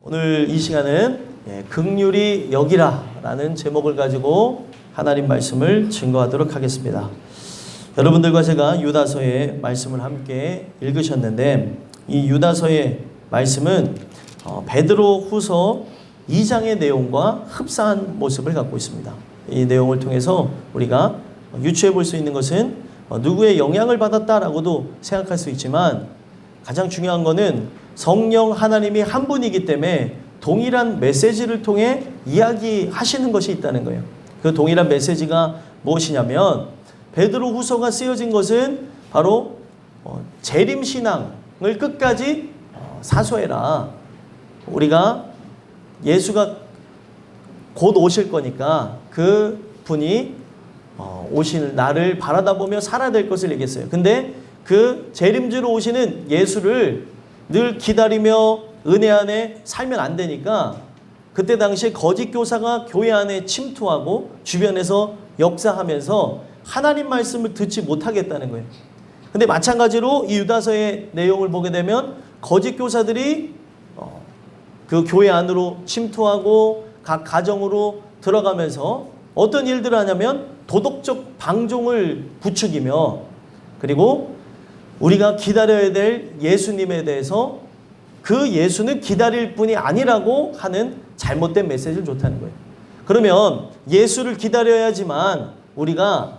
오늘 이 시간은 긍휼히 여기라 라는 제목을 가지고 하나님 말씀을 증거하도록 하겠습니다. 여러분들과 제가 유다서의 말씀을 함께 읽으셨는데, 이 유다서의 말씀은 베드로 후서 2장의 내용과 흡사한 모습을 갖고 있습니다. 이 내용을 통해서 우리가 유추해 볼 수 있는 것은 누구의 영향을 받았다라고도 생각할 수 있지만, 가장 중요한 것은 성령 하나님이 한 분이기 때문에 동일한 메시지를 통해 이야기하시는 것이 있다는 거예요. 그 동일한 메시지가 무엇이냐면, 베드로 후서가 쓰여진 것은 바로 재림신앙을 끝까지 사소해라. 우리가 예수가 곧 오실 거니까 그 분이 오실 날을 바라다 보며 살아야 될 것을 얘기했어요. 근데 그 재림주로 오시는 예수를 늘 기다리며 은혜 안에 살면 안 되니까, 그때 당시에 거짓 교사가 교회 안에 침투하고 주변에서 역사하면서 하나님 말씀을 듣지 못하겠다는 거예요. 근데 마찬가지로 이 유다서의 내용을 보게 되면 거짓 교사들이 그 교회 안으로 침투하고 각 가정으로 들어가면서 어떤 일들을 하냐면 도덕적 방종을 부추기며, 그리고 우리가 기다려야 될 예수님에 대해서 그 예수는 기다릴 분이 아니라고 하는 잘못된 메시지를 좋다는 거예요. 그러면 예수를 기다려야지만 우리가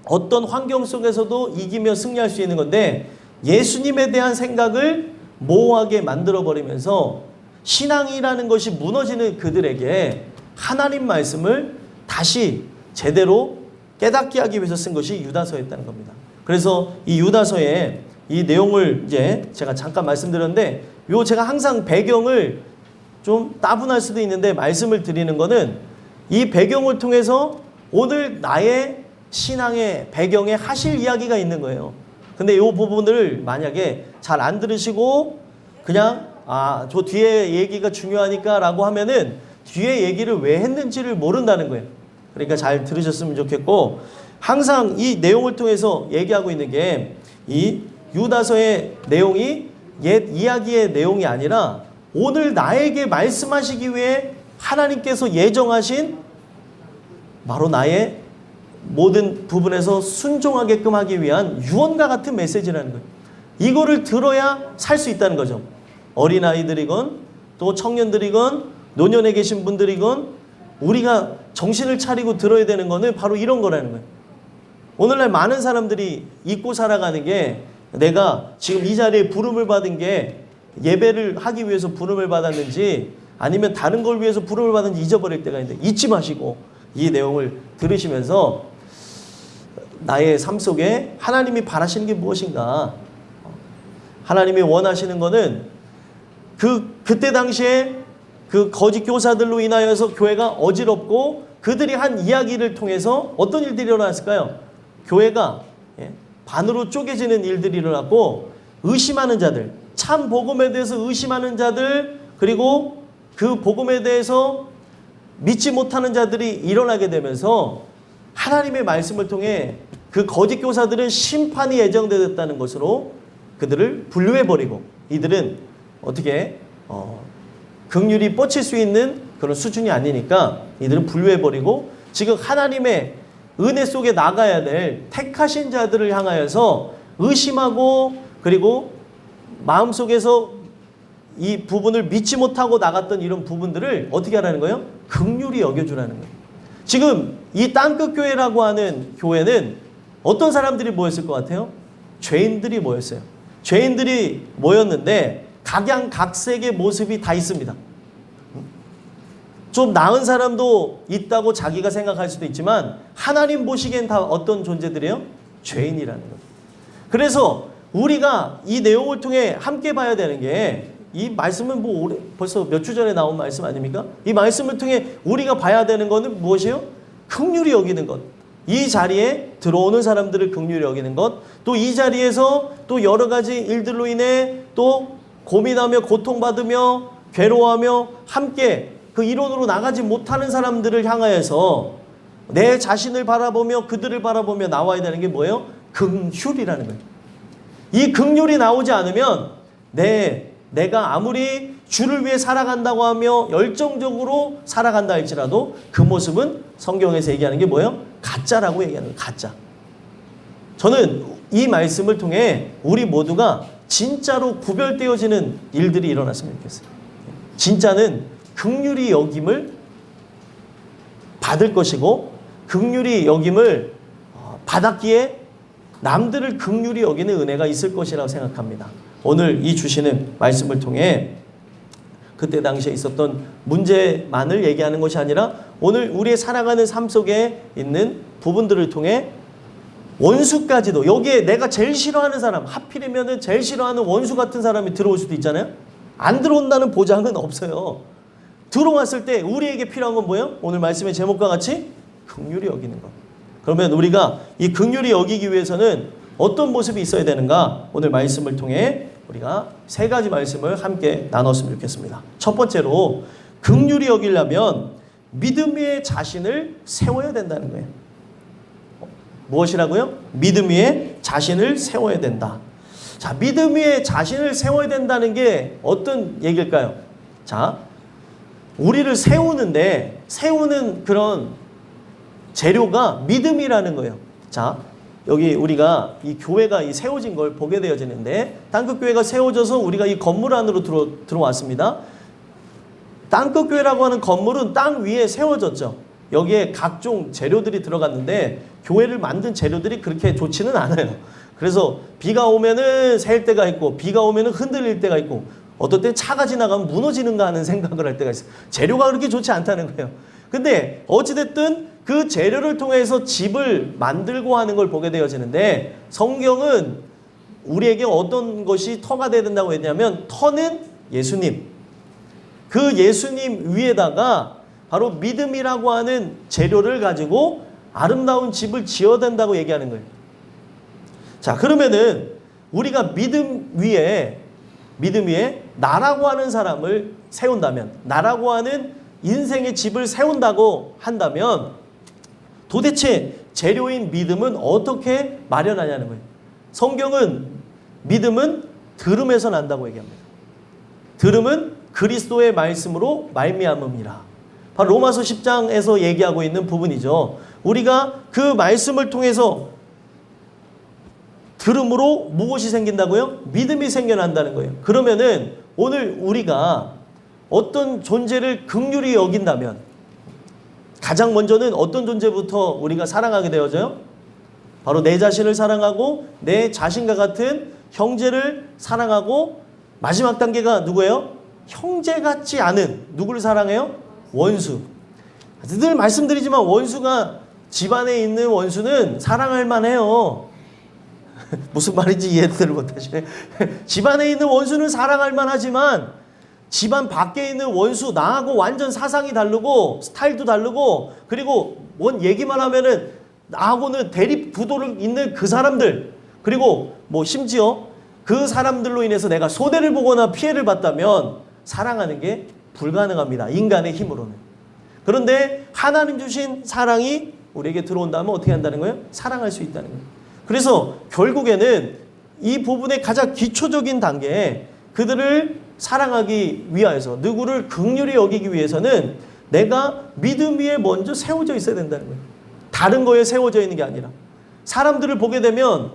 어떤 환경 속에서도 이기며 승리할 수 있는 건데, 예수님에 대한 생각을 모호하게 만들어버리면서 신앙이라는 것이 무너지는 그들에게 하나님 말씀을 다시 제대로 깨닫게 하기 위해서 쓴 것이 유다서였다는 겁니다. 그래서 이 유다서의 이 내용을 이제 제가 잠깐 말씀드렸는데, 제가 항상 배경을 좀 따분할 수도 있는데 말씀을 드리는 거는 이 배경을 통해서 오늘 나의 신앙의 배경에 하실 이야기가 있는 거예요. 근데 이 부분을 만약에 잘 안 들으시고 그냥 저 뒤에 얘기가 중요하니까 라고 하면은 뒤에 얘기를 왜 했는지를 모른다는 거예요. 그러니까 잘 들으셨으면 좋겠고, 항상 이 내용을 통해서 얘기하고 있는 게 이 유다서의 내용이 옛 이야기의 내용이 아니라 오늘 나에게 말씀하시기 위해 하나님께서 예정하신 바로 나의 모든 부분에서 순종하게끔 하기 위한 유언과 같은 메시지라는 거예요. 이거를 들어야 살 수 있다는 거죠. 어린아이들이건 또 청년들이건 노년에 계신 분들이건 우리가 정신을 차리고 들어야 되는 거는 바로 이런 거라는 거예요. 오늘날 많은 사람들이 잊고 살아가는 게, 내가 지금 이 자리에 부름을 받은 게 예배를 하기 위해서 부름을 받았는지 아니면 다른 걸 위해서 부름을 받았는지 잊어버릴 때가 있는데, 잊지 마시고 이 내용을 들으시면서 나의 삶 속에 하나님이 바라시는 게 무엇인가, 하나님이 원하시는 거는 그때 당시에 그 거짓 교사들로 인하여서 교회가 어지럽고 그들이 한 이야기를 통해서 어떤 일들이 일어났을까요? 교회가 반으로 쪼개지는 일들이 일어났고, 의심하는 자들, 참 복음에 대해서 의심하는 자들, 그리고 그 복음에 대해서 믿지 못하는 자들이 일어나게 되면서 하나님의 말씀을 통해 그 거짓 교사들은 심판이 예정되었다는 것으로 그들을 분류해버리고, 이들은 어떻게 긍휼이 뻗칠 수 있는 그런 수준이 아니니까 이들은 분류해버리고, 지금 하나님의 은혜 속에 나가야 될 택하신 자들을 향하여서 의심하고, 그리고 마음속에서 이 부분을 믿지 못하고 나갔던 이런 부분들을 어떻게 하라는 거예요? 긍휼히 여겨주라는 거예요. 지금 이 땅끝 교회라고 하는 교회는 어떤 사람들이 모였을 것 같아요? 죄인들이 모였어요. 죄인들이 모였는데 각양각색의 모습이 다 있습니다. 좀 나은 사람도 있다고 자기가 생각할 수도 있지만 하나님 보시기엔 다 어떤 존재들이에요? 죄인이라는 거예요. 그래서 우리가 이 내용을 통해 함께 봐야 되는 게, 이 말씀은 벌써 몇 주 전에 나온 말씀 아닙니까? 이 말씀을 통해 우리가 봐야 되는 것은 무엇이에요? 긍휼히 여기는 것. 이 자리에 들어오는 사람들을 긍휼히 여기는 것, 또 이 자리에서 또 여러 가지 일들로 인해 또 고민하며 고통받으며 괴로워하며 함께 그 이론으로 나가지 못하는 사람들을 향하여서 내 자신을 바라보며 그들을 바라보며 나와야 되는 게 뭐예요? 긍휼이라는 거예요. 이 긍휼이 나오지 않으면 내가 아무리 주를 위해 살아간다고 하며 열정적으로 살아간다 할지라도 그 모습은 성경에서 얘기하는 게 뭐예요? 가짜라고 얘기하는 거예요. 가짜. 저는 이 말씀을 통해 우리 모두가 진짜로 구별되어지는 일들이 일어났으면 좋겠어요. 진짜는 긍휼히 여김을 받을 것이고 긍휼히 여김을 받았기에 남들을 긍휼히 여기는 은혜가 있을 것이라고 생각합니다. 오늘 이 주시는 말씀을 통해 그때 당시에 있었던 문제만을 얘기하는 것이 아니라 오늘 우리의 살아가는 삶 속에 있는 부분들을 통해 원수까지도, 여기에 내가 제일 싫어하는 사람, 하필이면 제일 싫어하는 원수 같은 사람이 들어올 수도 있잖아요. 안 들어온다는 보장은 없어요. 들어왔을 때 우리에게 필요한 건 뭐예요? 오늘 말씀의 제목과 같이 긍휼히 여기는 것. 그러면 우리가 이 긍휼히 여기기 위해서는 어떤 모습이 있어야 되는가? 오늘 말씀을 통해 우리가 세 가지 말씀을 함께 나눴으면 좋겠습니다. 첫 번째로 긍휼히 여기려면 믿음 위에 자신을 세워야 된다는 거예요. 무엇이라고요? 믿음 위에 자신을 세워야 된다. 자, 믿음 위에 자신을 세워야 된다는 게 어떤 얘기일까요? 자, 우리를 세우는 그런 재료가 믿음이라는 거예요. 자, 여기 우리가 이 교회가 이 세워진 걸 보게 되어지는데, 땅끝교회가 세워져서 우리가 이 건물 안으로 들어왔습니다. 땅끝교회라고 하는 건물은 땅 위에 세워졌죠. 여기에 각종 재료들이 들어갔는데 교회를 만든 재료들이 그렇게 좋지는 않아요. 그래서 비가 오면은 셀 때가 있고 비가 오면은 흔들릴 때가 있고 어떨 때 차가 지나가면 무너지는가 하는 생각을 할 때가 있어요. 재료가 그렇게 좋지 않다는 거예요. 근데 어찌됐든 그 재료를 통해서 집을 만들고 하는 걸 보게 되어지는데, 성경은 우리에게 어떤 것이 터가 돼야 된다고 했냐면, 터는 예수님. 그 예수님 위에다가 바로 믿음이라고 하는 재료를 가지고 아름다운 집을 지어야 된다고 얘기하는 거예요. 자, 그러면은 우리가 믿음 위에 나라고 하는 사람을 세운다면, 나라고 하는 인생의 집을 세운다고 한다면 도대체 재료인 믿음은 어떻게 마련하냐는 거예요. 성경은 믿음은 들음에서 난다고 얘기합니다. 들음은 그리스도의 말씀으로 말미암음이라. 바로 로마서 10장에서 얘기하고 있는 부분이죠. 우리가 그 말씀을 통해서 들음으로 무엇이 생긴다고요? 믿음이 생겨난다는 거예요. 그러면은 오늘 우리가 어떤 존재를 긍휼히 여긴다면 가장 먼저는 어떤 존재부터 우리가 사랑하게 되어져요? 바로 내 자신을 사랑하고 내 자신과 같은 형제를 사랑하고, 마지막 단계가 누구예요? 형제 같지 않은 누구를 사랑해요? 원수. 늘 말씀드리지만 원수가, 집안에 있는 원수는 사랑할 만해요. 무슨 말인지 이해를 못하시네. 집안에 있는 원수는 사랑할 만하지만 집안 밖에 있는 원수, 나하고 완전 사상이 다르고 스타일도 다르고, 그리고 뭔 얘기만 하면은 나하고는 대립 구도를 있는 그 사람들, 그리고 뭐 심지어 그 사람들로 인해서 내가 소대를 보거나 피해를 봤다면 사랑하는 게 불가능합니다. 인간의 힘으로는. 그런데 하나님 주신 사랑이 우리에게 들어온다면 어떻게 한다는 거예요? 사랑할 수 있다는 거예요. 그래서 결국에는 이 부분의 가장 기초적인 단계에 그들을 사랑하기 위하여서, 누구를 긍휼히 여기기 위해서는 내가 믿음 위에 먼저 세워져 있어야 된다는 거예요. 다른 거에 세워져 있는 게 아니라. 사람들을 보게 되면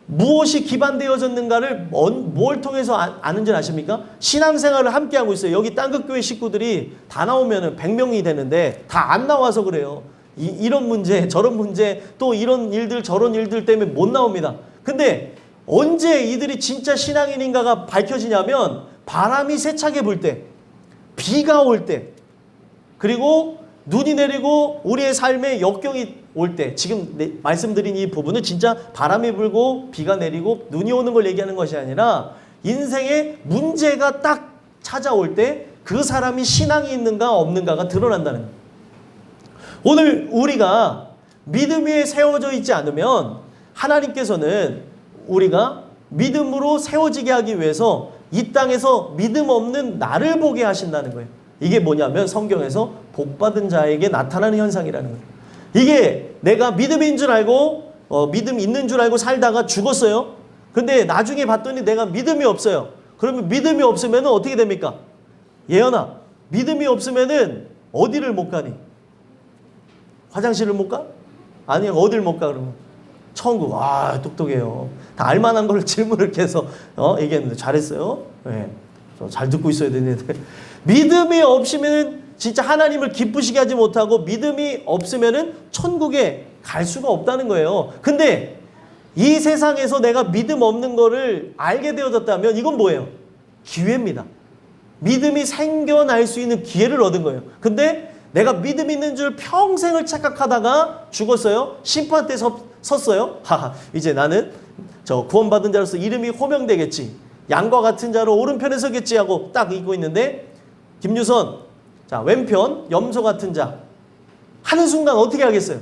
무엇이 기반되어졌는가를 뭘 통해서 아는 줄 아십니까? 신앙생활을 함께하고 있어요. 여기 땅끝교회 식구들이 다 나오면 100명이 되는데 다 안 나와서 그래요. 이런 문제, 저런 문제, 또 이런 일들, 저런 일들 때문에 못 나옵니다. 근데 언제 이들이 진짜 신앙인인가가 밝혀지냐면, 바람이 세차게 불 때, 비가 올 때, 그리고 눈이 내리고 우리의 삶에 역경이 올 때, 지금 말씀드린 이 부분은 진짜 바람이 불고 비가 내리고 눈이 오는 걸 얘기하는 것이 아니라 인생에 문제가 딱 찾아올 때 그 사람이 신앙이 있는가 없는가가 드러난다는 거예요. 오늘 우리가 믿음 위에 세워져 있지 않으면 하나님께서는 우리가 믿음으로 세워지게 하기 위해서 이 땅에서 믿음 없는 나를 보게 하신다는 거예요. 이게 뭐냐면 성경에서 복받은 자에게 나타나는 현상이라는 거예요. 이게 내가 믿음인 줄 알고 믿음 있는 줄 알고 살다가 죽었어요. 근데 나중에 봤더니 내가 믿음이 없어요. 그러면 믿음이 없으면 어떻게 됩니까? 예언아, 믿음이 없으면은 어디를 못 가니? 화장실을 못 가? 아니, 어딜 못 가, 그러면? 천국. 아, 똑똑해요. 다 알만한 걸 질문을 계속 얘기했는데 잘했어요. 네. 잘 듣고 있어야 되는데. 믿음이 없으면 진짜 하나님을 기쁘시게 하지 못하고 믿음이 없으면은 천국에 갈 수가 없다는 거예요. 근데 이 세상에서 내가 믿음 없는 거를 알게 되어졌다면 이건 뭐예요? 기회입니다. 믿음이 생겨날 수 있는 기회를 얻은 거예요. 근데 내가 믿음 있는 줄 평생을 착각하다가 죽었어요. 심판 때 섰어요. 하하, 이제 나는 저 구원받은 자로서 이름이 호명되겠지. 양과 같은 자로 오른편에 서겠지 하고 딱 읽고 있는데 김유선, 자, 왼편 염소 같은 자 하는 순간 어떻게 하겠어요?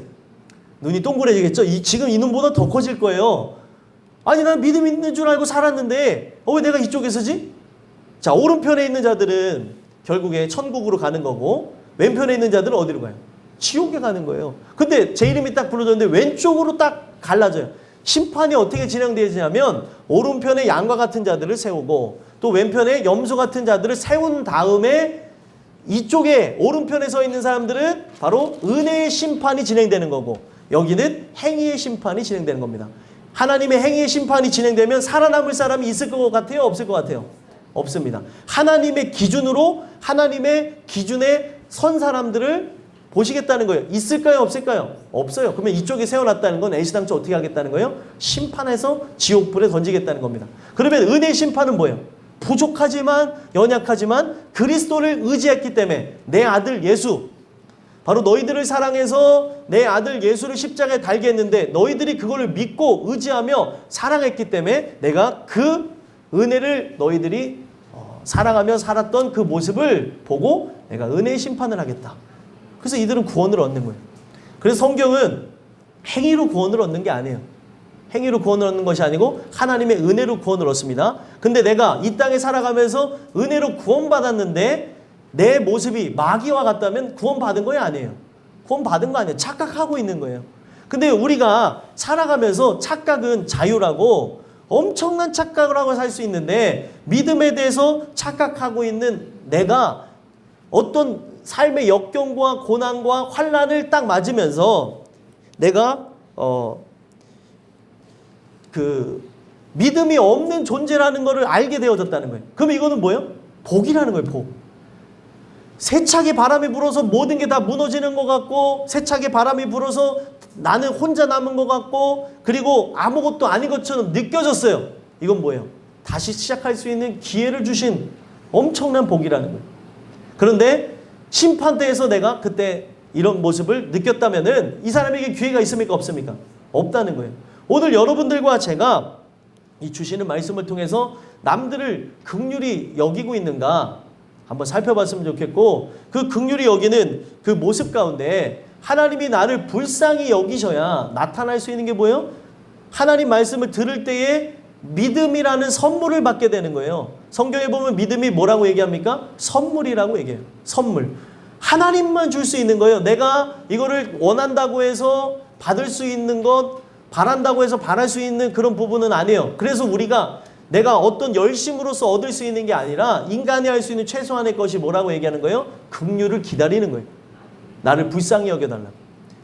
눈이 동그래지겠죠? 지금 이 눈보다 더 커질 거예요. 아니, 난 믿음 있는 줄 알고 살았는데 왜 내가 이쪽에 서지? 자, 오른편에 있는 자들은 결국에 천국으로 가는 거고 왼편에 있는 자들은 어디로 가요? 지옥에 가는 거예요. 근데 제 이름이 딱 불러졌는데 왼쪽으로 딱 갈라져요. 심판이 어떻게 진행되냐면 오른편에 양과 같은 자들을 세우고 또 왼편에 염소 같은 자들을 세운 다음에 이쪽에 오른편에 서 있는 사람들은 바로 은혜의 심판이 진행되는 거고 여기는 행위의 심판이 진행되는 겁니다. 하나님의 행위의 심판이 진행되면 살아남을 사람이 있을 것 같아요? 없을 것 같아요? 없습니다. 하나님의 기준으로 하나님의 기준에 선 사람들을 보시겠다는 거예요. 있을까요? 없을까요? 없어요. 그러면 이쪽에 세워놨다는 건 애시당초 어떻게 하겠다는 거예요? 심판해서 지옥불에 던지겠다는 겁니다. 그러면 은혜의 심판은 뭐예요? 부족하지만 연약하지만 그리스도를 의지했기 때문에 내 아들 예수, 바로 너희들을 사랑해서 내 아들 예수를 십자가에 달게 했는데 너희들이 그거를 믿고 의지하며 사랑했기 때문에 내가 그 은혜를 너희들이 사랑하며 살았던 그 모습을 보고 내가 은혜의 심판을 하겠다. 그래서 이들은 구원을 얻는 거예요. 그래서 성경은 행위로 구원을 얻는 게 아니에요. 행위로 구원을 얻는 것이 아니고 하나님의 은혜로 구원을 얻습니다. 근데 내가 이 땅에 살아가면서 은혜로 구원받았는데 내 모습이 마귀와 같다면 구원받은 거야 아니에요? 구원받은 거 아니에요. 착각하고 있는 거예요. 근데 우리가 살아가면서 착각은 자유라고 엄청난 착각을 하고 살 수 있는데 믿음에 대해서 착각하고 있는 내가 어떤 삶의 역경과 고난과 환난을 딱 맞으면서 내가 그 믿음이 없는 존재라는 것을 알게 되어졌다는 거예요. 그럼 이거는 뭐예요? 복이라는 거예요. 복. 세차게 바람이 불어서 모든 게 다 무너지는 것 같고 세차게 바람이 불어서 나는 혼자 남은 것 같고 그리고 아무것도 아닌 것처럼 느껴졌어요. 이건 뭐예요? 다시 시작할 수 있는 기회를 주신 엄청난 복이라는 거예요. 그런데 심판대에서 내가 그때 이런 모습을 느꼈다면은 이 사람에게 기회가 있습니까? 없습니까? 없다는 거예요. 오늘 여러분들과 제가 이 주시는 말씀을 통해서 남들을 긍휼히 여기고 있는가 한번 살펴봤으면 좋겠고 그 긍휼히 여기는 그 모습 가운데 하나님이 나를 불쌍히 여기셔야 나타날 수 있는 게 뭐예요? 하나님 말씀을 들을 때에 믿음이라는 선물을 받게 되는 거예요. 성경에 보면 믿음이 뭐라고 얘기합니까? 선물이라고 얘기해요. 선물. 하나님만 줄 수 있는 거예요. 내가 이거를 원한다고 해서 받을 수 있는 것, 바란다고 해서 바랄 수 있는 그런 부분은 아니에요. 그래서 우리가 내가 어떤 열심으로서 얻을 수 있는 게 아니라 인간이 할 수 있는 최소한의 것이 뭐라고 얘기하는 거예요? 긍휼을 기다리는 거예요. 나를 불쌍히 여겨달라.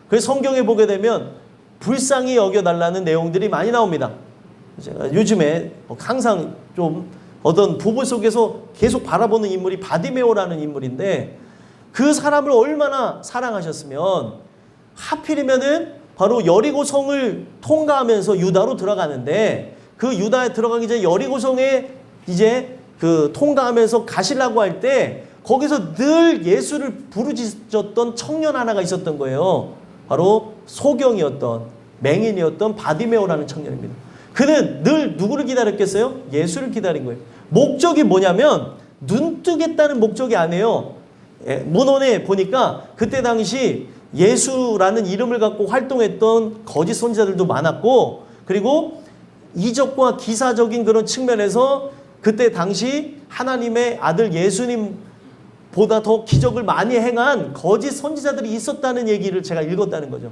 그래서 성경에 보게 되면 불쌍히 여겨달라는 내용들이 많이 나옵니다. 제가 요즘에 항상 좀 어떤 부부 속에서 계속 바라보는 인물이 바디메오라는 인물인데 그 사람을 얼마나 사랑하셨으면 하필이면은 바로 여리고성을 통과하면서 유다로 들어가는데 그 유다에 들어가기 전에 여리고성에 이제 그 통과하면서 가시려고 할 때 거기서 늘 예수를 부르짖었던 청년 하나가 있었던 거예요. 바로 소경이었던 맹인이었던 바디메오라는 청년입니다. 그는 늘 누구를 기다렸겠어요? 예수를 기다린 거예요. 목적이 뭐냐면 눈 뜨겠다는 목적이 아니에요. 문헌에 보니까 그때 당시 예수라는 이름을 갖고 활동했던 거짓 선지자들도 많았고 그리고 이적과 기사적인 그런 측면에서 그때 당시 하나님의 아들 예수님보다 더 기적을 많이 행한 거짓 선지자들이 있었다는 얘기를 제가 읽었다는 거죠.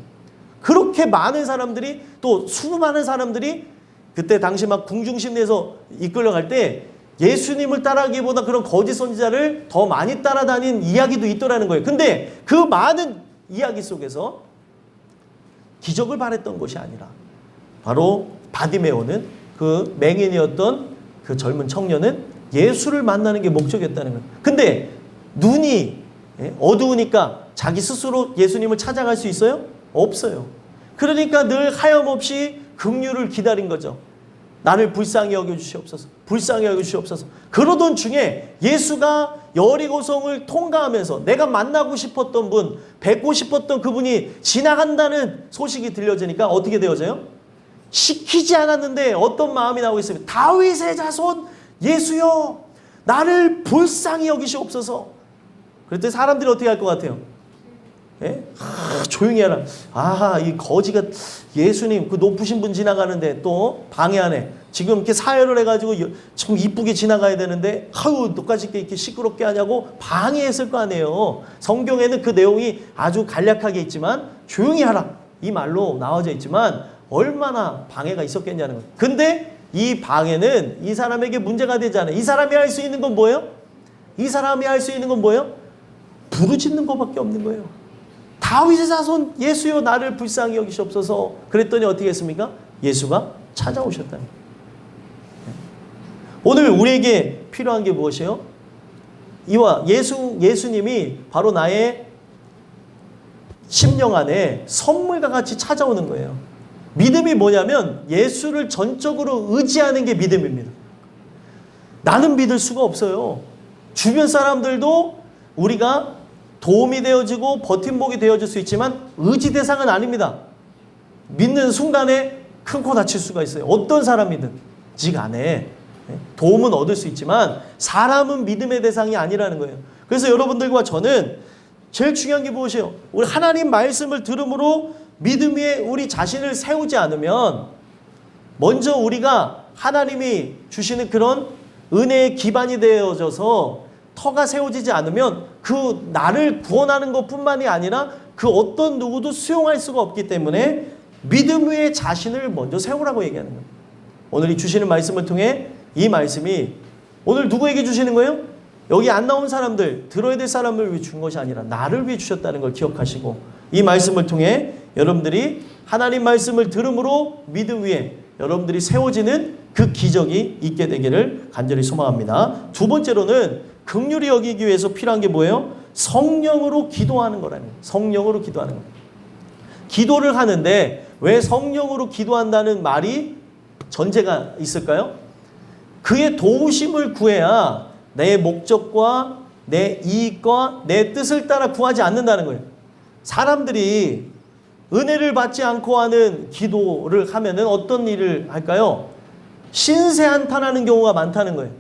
그렇게 많은 사람들이 또 수많은 사람들이 그때 당시 막 궁중심리에서 이끌려갈 때 예수님을 따라하기보다 그런 거짓 선지자를 더 많이 따라다닌 이야기도 있더라는 거예요. 근데 그 많은 이야기 속에서 기적을 바랬던 것이 아니라 바로 바디메오는 그 맹인이었던 그 젊은 청년은 예수를 만나는 게 목적이었다는 거예요. 근데 눈이 어두우니까 자기 스스로 예수님을 찾아갈 수 있어요? 없어요. 그러니까 늘 하염없이 긍휼을 기다린 거죠. 나를 불쌍히 여겨주시옵소서. 불쌍히 여겨주시옵소서. 그러던 중에 예수가 여리고성을 통과하면서 내가 만나고 싶었던 분, 뵙고 싶었던 그분이 지나간다는 소식이 들려지니까 어떻게 되어져요? 시키지 않았는데 어떤 마음이 나오고 있습니다. 다윗의 자손 예수여, 나를 불쌍히 여기시옵소서. 그랬더니 사람들이 어떻게 할 것 같아요? 예? 조용히 해라. 이 거지가 예수님 그 높으신 분 지나가는데 또 방해 안에 지금 이렇게 사열을 해가지고 좀 이쁘게 지나가야 되는데 너까지 이렇게 시끄럽게 하냐고 방해했을 거 아니에요. 성경에는 그 내용이 아주 간략하게 있지만 조용히 하라 이 말로 나와져 있지만 얼마나 방해가 있었겠냐는 거예요. 근데 이 방해는 이 사람에게 문제가 되지 않아요. 이 사람이 할 수 있는 건 뭐예요? 이 사람이 할 수 있는 건 뭐예요? 부르짖는 것밖에 없는 거예요. 다윗의 자손 예수여, 나를 불쌍히 여기시옵소서. 그랬더니 어떻게 했습니까? 예수가 찾아오셨다는 거예요. 오늘 우리에게 필요한 게 무엇이에요? 이와 예수님이 바로 나의 심령 안에 선물과 같이 찾아오는 거예요. 믿음이 뭐냐면 예수를 전적으로 의지하는 게 믿음입니다. 나는 믿을 수가 없어요. 주변 사람들도 우리가 도움이 되어지고 버팀목이 되어질 수 있지만 의지 대상은 아닙니다. 믿는 순간에 큰 코 다칠 수가 있어요. 어떤 사람이든 즉 안에 도움은 얻을 수 있지만 사람은 믿음의 대상이 아니라는 거예요. 그래서 여러분들과 저는 제일 중요한 게 무엇이에요? 우리 하나님 말씀을 들음으로 믿음 위에 우리 자신을 세우지 않으면 먼저 우리가 하나님이 주시는 그런 은혜의 기반이 되어져서 터가 세워지지 않으면 그 나를 구원하는 것뿐만이 아니라 그 어떤 누구도 수용할 수가 없기 때문에 믿음 위에 자신을 먼저 세우라고 얘기하는 거예요. 오늘 이 주시는 말씀을 통해 이 말씀이 오늘 누구에게 주시는 거예요? 여기 안 나온 사람들, 들어야 될 사람을 위해 준 것이 아니라 나를 위해 주셨다는 걸 기억하시고 이 말씀을 통해 여러분들이 하나님 말씀을 들음으로 믿음 위에 여러분들이 세워지는 그 기적이 있게 되기를 간절히 소망합니다. 두 번째로는 긍휼히 여기기 위해서 필요한 게 뭐예요? 성령으로 기도하는 거라는 거예요. 성령으로 기도하는 거예요. 기도를 하는데 왜 성령으로 기도한다는 말이 전제가 있을까요? 그의 도우심을 구해야 내 목적과 내 이익과 내 뜻을 따라 구하지 않는다는 거예요. 사람들이 은혜를 받지 않고 하는 기도를 하면은 어떤 일을 할까요? 신세 한탄하는 경우가 많다는 거예요.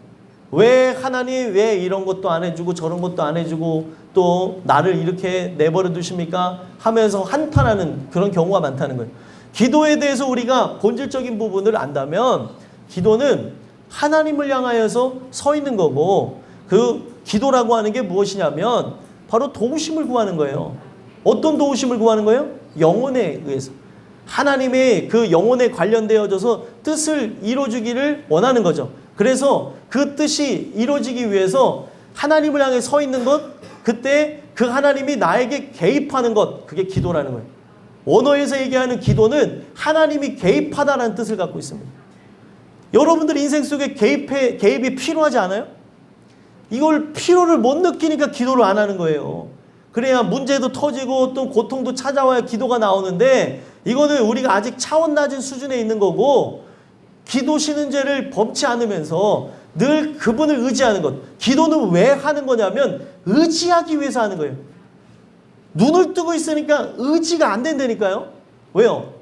왜 하나님 왜 이런 것도 안 해주고 저런 것도 안 해주고 또 나를 이렇게 내버려 두십니까? 하면서 한탄하는 그런 경우가 많다는 거예요. 기도에 대해서 우리가 본질적인 부분을 안다면 기도는 하나님을 향하여서 서 있는 거고 그 기도라고 하는 게 무엇이냐면 바로 도우심을 구하는 거예요. 어떤 도우심을 구하는 거예요? 영혼에 의해서. 하나님의 그 영혼에 관련되어져서 뜻을 이루어주기를 원하는 거죠. 그래서 그 뜻이 이루어지기 위해서 하나님을 향해 서 있는 것, 그때 그 하나님이 나에게 개입하는 것, 그게 기도라는 거예요. 원어에서 얘기하는 기도는 하나님이 개입하다라는 뜻을 갖고 있습니다. 여러분들 인생 속에 개입이 필요하지 않아요? 이걸 필요를 못 느끼니까 기도를 안 하는 거예요. 그래야 문제도 터지고 또 고통도 찾아와야 기도가 나오는데 이거는 우리가 아직 차원 낮은 수준에 있는 거고 기도 신은죄를 범치 않으면서 늘 그분을 의지하는 것. 기도는 왜 하는 거냐면 의지하기 위해서 하는 거예요. 눈을 뜨고 있으니까 의지가 안 된다니까요. 왜요?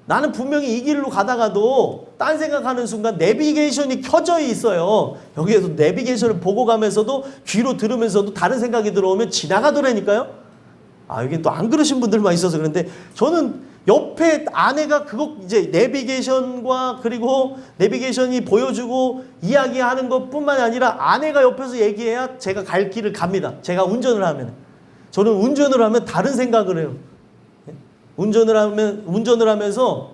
나는 분명히 이 길로 가다가도 딴 생각하는 순간 내비게이션이 켜져 있어요. 여기에서 내비게이션을 보고 가면서도 귀로 들으면서도 다른 생각이 들어오면 지나가더라니까요. 여기 또 안 그러신 분들만 있어서 그런데 저는 옆에 아내가 그거 이제 내비게이션과 그리고 내비게이션이 보여주고 이야기하는 것뿐만 아니라 아내가 옆에서 얘기해야 제가 갈 길을 갑니다. 제가 운전을 하면. 저는 운전을 하면 다른 생각을 해요. 운전을 하면서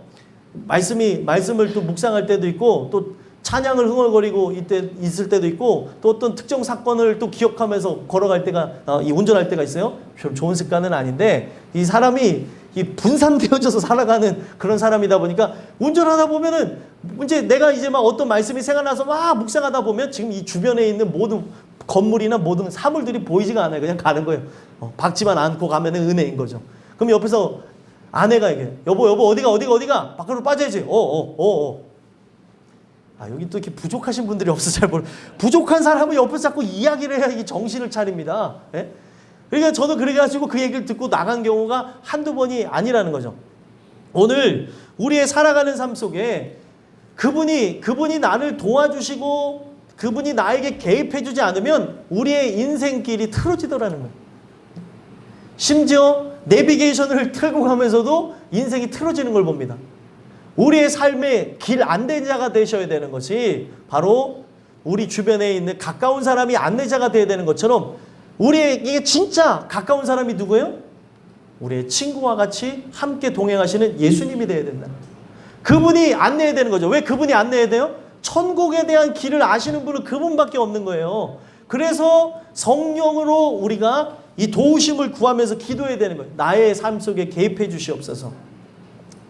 말씀을 또 묵상할 때도 있고 또 찬양을 흥얼거리고 있을 때도 있고, 또 어떤 특정 사건을 또 기억하면서 걸어갈 때가, 운전할 때가 있어요. 좀 좋은 습관은 아닌데, 이 사람이 이 분산되어져서 살아가는 그런 사람이다 보니까 운전하다 보면은 이제 내가 이제 막 어떤 말씀이 생각나서 막 묵상하다 보면 지금 이 주변에 있는 모든 건물이나 모든 사물들이 보이지가 않아요. 그냥 가는 거예요. 박지만 않고 가면은 은혜인 거죠. 그럼 옆에서 아내가 얘기해. 여보, 어디가? 밖으로 빠져야지. 여기 또 이렇게 부족하신 분들이 없어서 잘 모르. 부족한 사람은 옆에서 자꾸 이야기를 해야 이게 정신을 차립니다. 예? 그러니까 저도 그래가지고 그 얘기를 듣고 나간 경우가 한두 번이 아니라는 거죠. 오늘 우리의 살아가는 삶 속에 그분이 나를 도와주시고 그분이 나에게 개입해주지 않으면 우리의 인생길이 틀어지더라는 거예요. 심지어 내비게이션을 틀고 가면서도 인생이 틀어지는 걸 봅니다. 우리의 삶의 길 안내자가 되셔야 되는 것이 바로 우리 주변에 있는 가까운 사람이 안내자가 되어야 되는 것처럼 우리에게 진짜 가까운 사람이 누구예요? 우리의 친구와 같이 함께 동행하시는 예수님이 되어야 된다. 그분이 안내해야 되는 거죠. 왜 그분이 안내해야 돼요? 천국에 대한 길을 아시는 분은 그분밖에 없는 거예요. 그래서 성령으로 우리가 이 도우심을 구하면서 기도해야 되는 거예요. 나의 삶 속에 개입해 주시옵소서.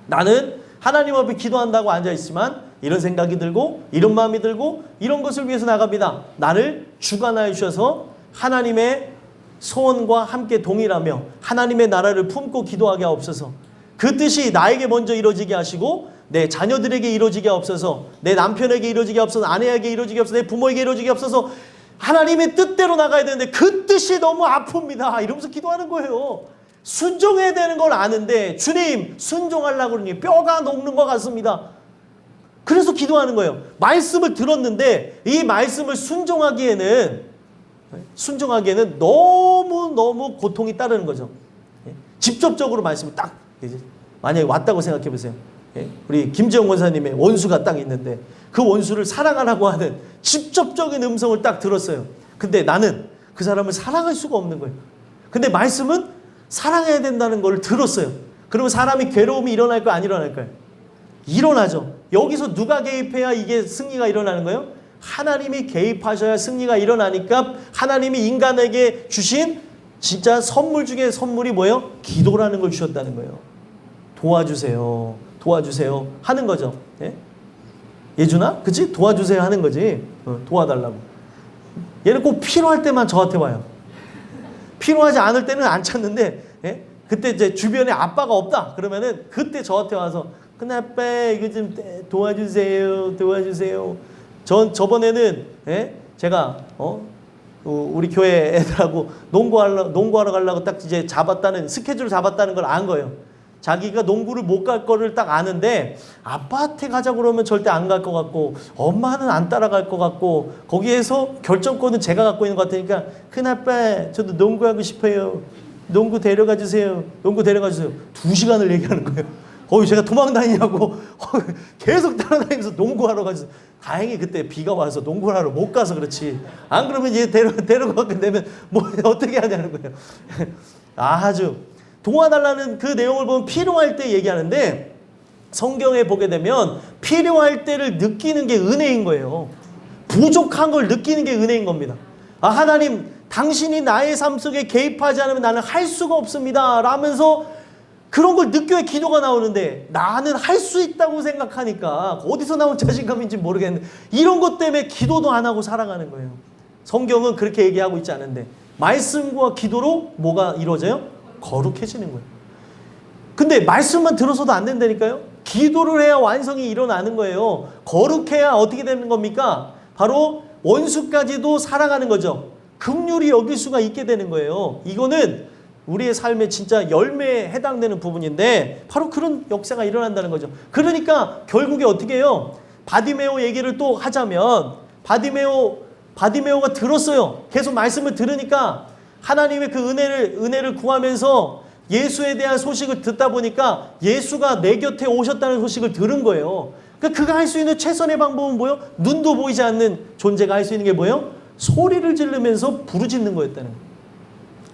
나는 하나님 앞에 기도한다고 앉아있지만 이런 생각이 들고 이런 마음이 들고 이런 것을 위해서 나갑니다. 나를 주관하여 주셔서 하나님의 소원과 함께 동일하며 하나님의 나라를 품고 기도하게 하옵소서. 그 뜻이 나에게 먼저 이루어지게 하시고 내 자녀들에게 이루어지게 하옵소서. 내 남편에게 이루어지게 하옵소서. 아내에게 이루어지게 하옵소서. 내 부모에게 이루어지게 하옵소서. 하나님의 뜻대로 나가야 되는데 그 뜻이 너무 아픕니다. 이러면서 기도하는 거예요. 순종해야 되는 걸 아는데 주님 순종하려고 그러니 뼈가 녹는 것 같습니다. 그래서 기도하는 거예요. 말씀을 들었는데 이 말씀을 순종하기에는 너무 고통이 따르는 거죠. 직접적으로 말씀이 딱 만약에 왔다고 생각해 보세요. 우리 김재영 원사님의 원수가 딱 있는데 그 원수를 사랑하라고 하는 직접적인 음성을 딱 들었어요. 근데 나는 그 사람을 사랑할 수가 없는 거예요. 근데 말씀은 사랑해야 된다는 걸 들었어요. 그러면 사람이 괴로움이 일어날까요? 안 일어날까요? 일어나죠. 여기서 누가 개입해야 이게 승리가 일어나는 거예요? 하나님이 개입하셔야 승리가 일어나니까 하나님이 인간에게 주신 진짜 선물 중에 선물이 뭐예요? 기도라는 걸 주셨다는 거예요. 도와주세요 하는 거죠. 예? 예준아? 그치? 도와주세요 하는 거지. 도와달라고. 얘는 꼭 필요할 때만 저한테 와요. 필요하지 않을 때는 안 찾는데, 예? 그때 이제 주변에 아빠가 없다 그러면은 그때 저한테 와서 큰아빠 이거 좀 도와주세요. 저번에는 제가 우리 교회 애들하고 농구하러 가려고 딱 이제 스케줄 잡았다는 걸 안 거예요. 자기가 농구를 못 갈 거를 딱 아는데 아빠한테 가자고 그러면 절대 안 갈 것 같고 엄마는 안 따라갈 것 같고 거기에서 결정권은 제가 갖고 있는 것 같으니까 큰아빠 저도 농구하고 싶어요. 농구 데려가 주세요. 2시간을 얘기하는 거예요. 제가 도망다니냐고 계속 따라다니면서 농구하러 가서 다행히 그때 비가 와서 농구하러 못 가서 그렇지. 안 그러면 얘 데려가게 되면 뭐 어떻게 하냐는 거예요. 아주 도와달라는 그 내용을 보면 필요할 때 얘기하는데 성경에 보게 되면 필요할 때를 느끼는 게 은혜인 거예요. 부족한 걸 느끼는 게 은혜인 겁니다. 하나님 당신이 나의 삶 속에 개입하지 않으면 나는 할 수가 없습니다 라면서 그런 걸 느껴야 기도가 나오는데 나는 할 수 있다고 생각하니까 어디서 나온 자신감인지 모르겠는데 이런 것 때문에 기도도 안 하고 살아가는 거예요. 성경은 그렇게 얘기하고 있지 않은데 말씀과 기도로 뭐가 이루어져요? 거룩해지는 거예요. 근데 말씀만 들어서도 안 된다니까요. 기도를 해야 완성이 일어나는 거예요. 거룩해야 어떻게 되는 겁니까? 바로 원수까지도 사랑하는 거죠. 긍휼히 여길 수가 있게 되는 거예요. 이거는 우리의 삶의 진짜 열매에 해당되는 부분인데 바로 그런 역사가 일어난다는 거죠. 그러니까 결국에 어떻게 해요? 바디메오 얘기를 또 하자면 바디메오가 들었어요. 계속 말씀을 들으니까 하나님의 그 은혜를 구하면서 예수에 대한 소식을 듣다 보니까 예수가 내 곁에 오셨다는 소식을 들은 거예요. 그러니까 그가 할 수 있는 최선의 방법은 뭐예요? 눈도 보이지 않는 존재가 할 수 있는 게 뭐예요? 소리를 지르면서 부르짖는 거였다는 거예요.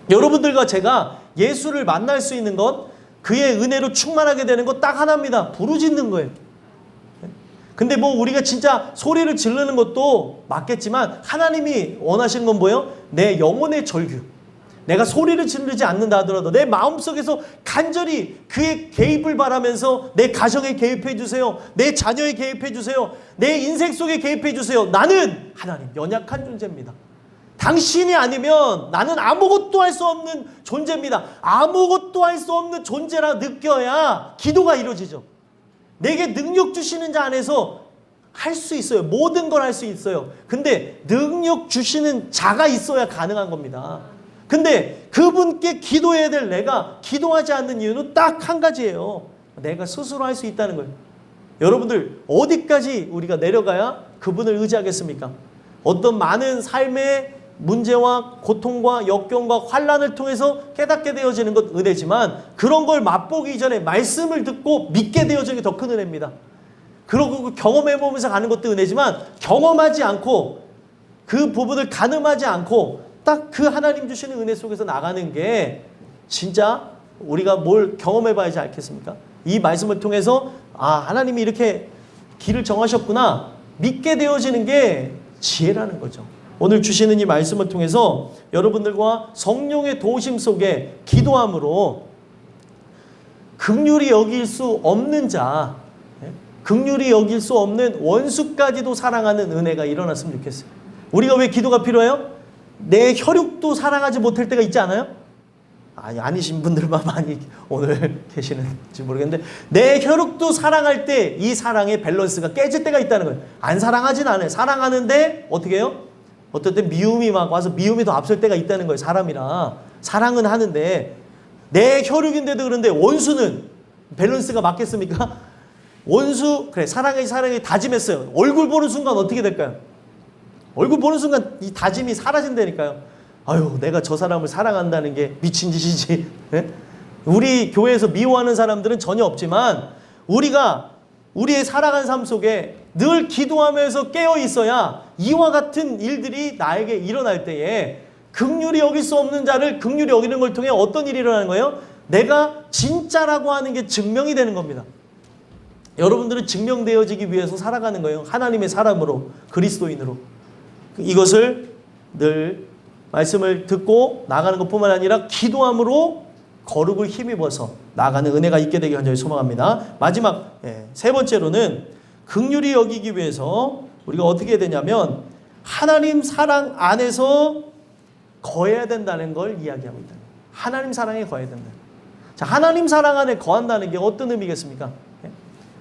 여러분들과 제가 예수를 만날 수 있는 것, 그의 은혜로 충만하게 되는 것 딱 하나입니다. 부르짖는 거예요. 근데 뭐 우리가 진짜 소리를 지르는 것도 맞겠지만 하나님이 원하시는 건 뭐예요? 내 영혼의 절규. 내가 소리를 지르지 않는다 하더라도 내 마음속에서 간절히 그의 개입을 바라면서 내 가정에 개입해 주세요. 내 자녀에 개입해 주세요. 내 인생 속에 개입해 주세요. 나는 하나님 연약한 존재입니다. 당신이 아니면 나는 아무것도 할 수 없는 존재입니다. 아무것도 할 수 없는 존재라 느껴야 기도가 이루어지죠. 내게 능력 주시는 자 안에서 할 수 있어요. 모든 걸 할 수 있어요. 근데 능력 주시는 자가 있어야 가능한 겁니다. 근데 그분께 기도해야 될 내가 기도하지 않는 이유는 딱 한 가지예요. 내가 스스로 할 수 있다는 거예요. 여러분들 어디까지 우리가 내려가야 그분을 의지하겠습니까? 어떤 많은 삶의 문제와 고통과 역경과 환난을 통해서 깨닫게 되어지는 것 은혜지만 그런 걸 맛보기 전에 말씀을 듣고 믿게 되어지는 게 더 큰 은혜입니다. 그러고 경험해보면서 가는 것도 은혜지만 경험하지 않고 그 부분을 가늠하지 않고 딱 그 하나님 주시는 은혜 속에서 나가는 게 진짜 우리가 뭘 경험해봐야지 알겠습니까? 이 말씀을 통해서 하나님이 이렇게 길을 정하셨구나 믿게 되어지는 게 지혜라는 거죠. 오늘 주시는 이 말씀을 통해서 여러분들과 성령의 도우심 속에 기도함으로 긍휼히 여길 수 없는 자, 긍휼히 여길 수 없는 원수까지도 사랑하는 은혜가 일어났으면 좋겠어요. 우리가 왜 기도가 필요해요? 내 혈육도 사랑하지 못할 때가 있지 않아요? 아니신 분들만 많이 오늘 계시는지 모르겠는데 내 혈육도 사랑할 때 이 사랑의 밸런스가 깨질 때가 있다는 거예요. 안 사랑하진 않아요. 사랑하는데 어떻게 해요? 어떨 때 미움이 막 와서 미움이 더 앞설 때가 있다는 거예요. 사람이라. 사랑은 하는데 내 혈육인데도 그런데 원수는 밸런스가 맞겠습니까? 원수 그래 사랑이 다짐했어요. 얼굴 보는 순간 어떻게 될까요? 얼굴 보는 순간 이 다짐이 사라진다니까요. 아유 내가 저 사람을 사랑한다는 게 미친 짓이지. 네? 우리 교회에서 미워하는 사람들은 전혀 없지만 우리가 우리의 살아간 삶 속에 늘 기도하면서 깨어 있어야 이와 같은 일들이 나에게 일어날 때에 긍휼히 여길 수 없는 자를 긍휼히 여기는 걸 통해 어떤 일이 일어나는 거예요? 내가 진짜라고 하는 게 증명이 되는 겁니다. 여러분들은 증명되어지기 위해서 살아가는 거예요. 하나님의 사람으로 그리스도인으로. 이것을 늘 말씀을 듣고 나가는 것뿐만 아니라 기도함으로 거룩을 힘입어서 나가는 은혜가 있게 되길 간절히 소망합니다. 마지막 세 번째로는 긍휼히 여기기 위해서 우리가 어떻게 해야 되냐면 하나님 사랑 안에서 거해야 된다는 걸 이야기하고 있다. 하나님 사랑에 거해야 된다. 자, 하나님 사랑 안에 거한다는 게 어떤 의미겠습니까?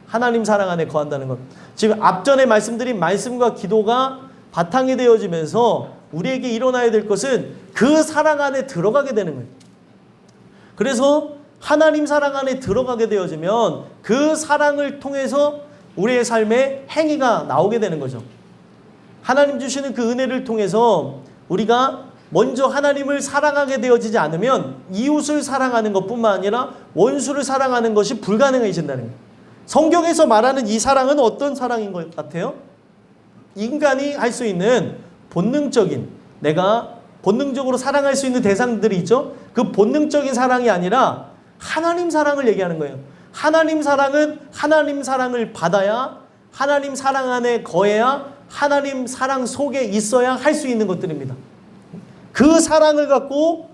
하나님 사랑 안에 거한다는 것. 지금 앞전에 말씀드린 말씀과 기도가 바탕이 되어지면서 우리에게 일어나야 될 것은 그 사랑 안에 들어가게 되는 거예요. 그래서 하나님 사랑 안에 들어가게 되어지면 그 사랑을 통해서 우리의 삶에 행위가 나오게 되는 거죠. 하나님 주시는 그 은혜를 통해서 우리가 먼저 하나님을 사랑하게 되어지지 않으면 이웃을 사랑하는 것뿐만 아니라 원수를 사랑하는 것이 불가능해진다는 거예요. 성경에서 말하는 이 사랑은 어떤 사랑인 것 같아요? 인간이 할 수 있는 본능적인 내가 본능적으로 사랑할 수 있는 대상들이 있죠. 그 본능적인 사랑이 아니라 하나님 사랑을 얘기하는 거예요. 하나님 사랑은 하나님 사랑을 받아야 하나님 사랑 안에 거해야 하나님 사랑 속에 있어야 할 수 있는 것들입니다. 그 사랑을 갖고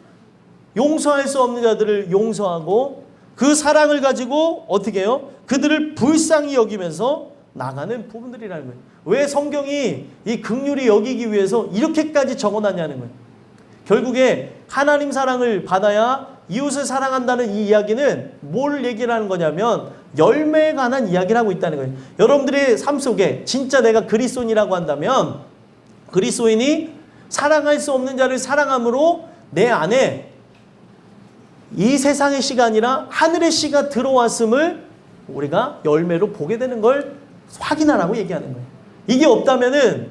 용서할 수 없는 자들을 용서하고 그 사랑을 가지고 어떻게 해요? 그들을 불쌍히 여기면서 나가는 부분들이라는 거예요. 왜 성경이 이 긍휼히 여기기 위해서 이렇게까지 적어놨냐는 거예요. 결국에 하나님 사랑을 받아야 이웃을 사랑한다는 이 이야기는 뭘 얘기를 하는 거냐면 열매에 관한 이야기를 하고 있다는 거예요. 여러분들의 삶 속에 진짜 내가 그리스도인이라고 한다면 그리스도인이 사랑할 수 없는 자를 사랑함으로 내 안에 이 세상의 씨가 아니라 하늘의 씨가 들어왔음을 우리가 열매로 보게 되는 걸 확인하라고 얘기하는 거예요. 이게 없다면은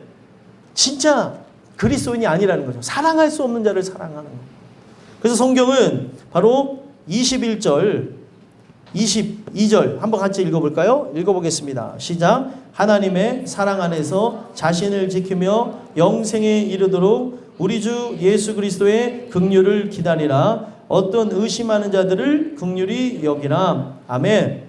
진짜 그리스도인이 아니라는 거죠. 사랑할 수 없는 자를 사랑하는 거예요. 그래서 성경은 바로 21절, 22절 한번 같이 읽어볼까요? 읽어보겠습니다. 시작. 하나님의 사랑 안에서 자신을 지키며 영생에 이르도록 우리 주 예수 그리스도의 긍휼을 기다리라. 어떤 의심하는 자들을 긍휼히 여기라. 아멘.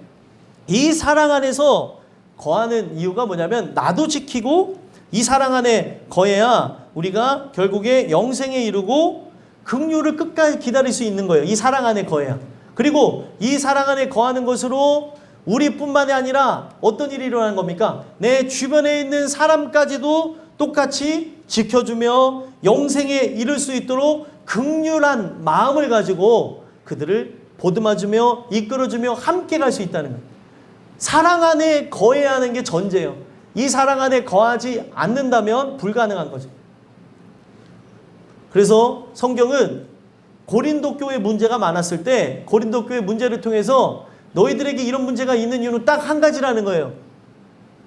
이 사랑 안에서 거하는 이유가 뭐냐면 나도 지키고 이 사랑 안에 거해야 우리가 결국에 영생에 이르고 긍휼을 끝까지 기다릴 수 있는 거예요. 이 사랑 안에 거해야. 그리고 이 사랑 안에 거하는 것으로 우리뿐만이 아니라 어떤 일이 일어나는 겁니까? 내 주변에 있는 사람까지도 똑같이 지켜주며 영생에 이를 수 있도록 긍휼한 마음을 가지고 그들을 보듬어주며 이끌어주며 함께 갈 수 있다는 거예요. 사랑 안에 거해야 하는 게 전제예요. 이 사랑 안에 거하지 않는다면 불가능한 거죠. 그래서 성경은 고린도 교회 문제가 많았을 때 고린도 교회 문제를 통해서 너희들에게 이런 문제가 있는 이유는 딱 한 가지라는 거예요.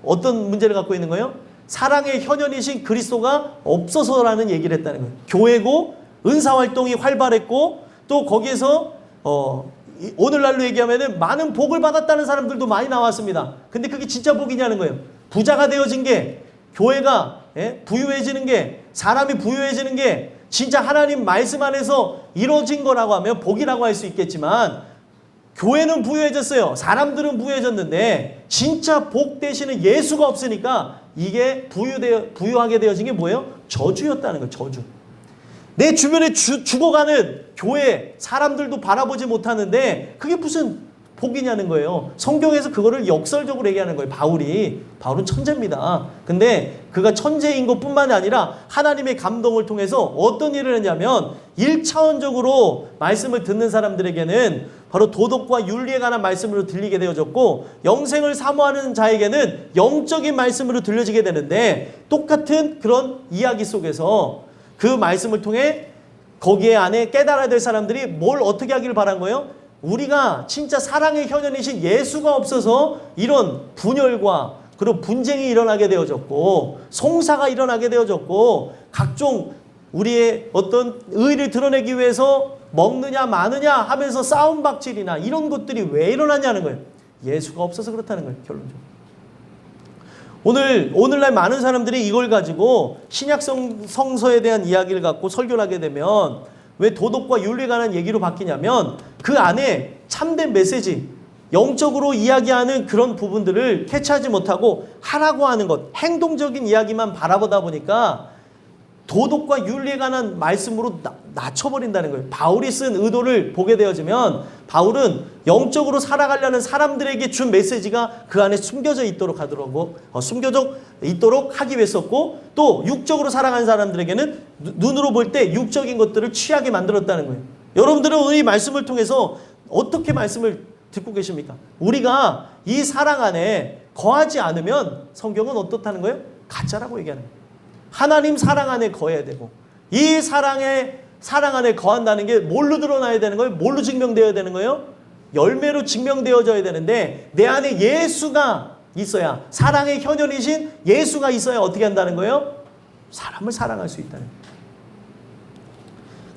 어떤 문제를 갖고 있는 거예요? 사랑의 현현이신 그리스도가 없어서라는 얘기를 했다는 거예요. 교회고 은사활동이 활발했고 또 거기에서 오늘날로 얘기하면 많은 복을 받았다는 사람들도 많이 나왔습니다. 근데 그게 진짜 복이냐는 거예요. 부자가 되어진 게, 교회가 부유해지는 게, 사람이 부유해지는 게 진짜 하나님 말씀 안에서 이루어진 거라고 하면 복이라고 할 수 있겠지만 교회는 부유해졌어요. 사람들은 부유해졌는데 진짜 복 되시는 예수가 없으니까 이게 부유하게 되어진 게 뭐예요? 저주였다는 거예요. 저주. 내 주변에 죽어가는 교회 사람들도 바라보지 못하는데 그게 무슨 복이냐는 거예요. 성경에서 그거를 역설적으로 얘기하는 거예요. 바울은 천재입니다. 근데 그가 천재인 것뿐만이 아니라 하나님의 감동을 통해서 어떤 일을 했냐면 1차원적으로 말씀을 듣는 사람들에게는 바로 도덕과 윤리에 관한 말씀으로 들리게 되어졌고 영생을 사모하는 자에게는 영적인 말씀으로 들려지게 되는데 똑같은 그런 이야기 속에서 그 말씀을 통해 거기에 안에 깨달아야 될 사람들이 뭘 어떻게 하기를 바란 거예요? 우리가 진짜 사랑의 현현이신 예수가 없어서 이런 분열과 그리고 분쟁이 일어나게 되어졌고 송사가 일어나게 되어졌고 각종 우리의 어떤 의의를 드러내기 위해서 먹느냐 마느냐 하면서 싸움박질이나 이런 것들이 왜 일어나냐는 거예요. 예수가 없어서 그렇다는 거예요. 결론적으로. 오늘날 많은 사람들이 이걸 가지고 신약 성서에 대한 이야기를 갖고 설교를 하게 되면 왜 도덕과 윤리에 관한 얘기로 바뀌냐면 그 안에 참된 메시지, 영적으로 이야기하는 그런 부분들을 캐치하지 못하고 하라고 하는 것, 행동적인 이야기만 바라보다 보니까 도덕과 윤리에 관한 말씀으로 낮춰버린다는 거예요. 바울이 쓴 의도를 보게 되어지면 바울은 영적으로 살아가려는 사람들에게 준 메시지가 그 안에 숨겨져 있도록 하기 위해서였고 또 육적으로 살아가는 사람들에게는 눈으로 볼 때 육적인 것들을 취하게 만들었다는 거예요. 여러분들은 오늘 이 말씀을 통해서 어떻게 말씀을 듣고 계십니까? 우리가 이 사랑 안에 거하지 않으면 성경은 어떻다는 거예요? 가짜라고 얘기하는 거예요. 하나님 사랑 안에 거해야 되고 이 사랑 안에 거한다는 게 뭘로 드러나야 되는 거예요? 뭘로 증명되어야 되는 거예요? 열매로 증명되어져야 되는데 내 안에 예수가 있어야 사랑의 현현이신 예수가 있어야 어떻게 한다는 거예요? 사람을 사랑할 수 있다는 거예요.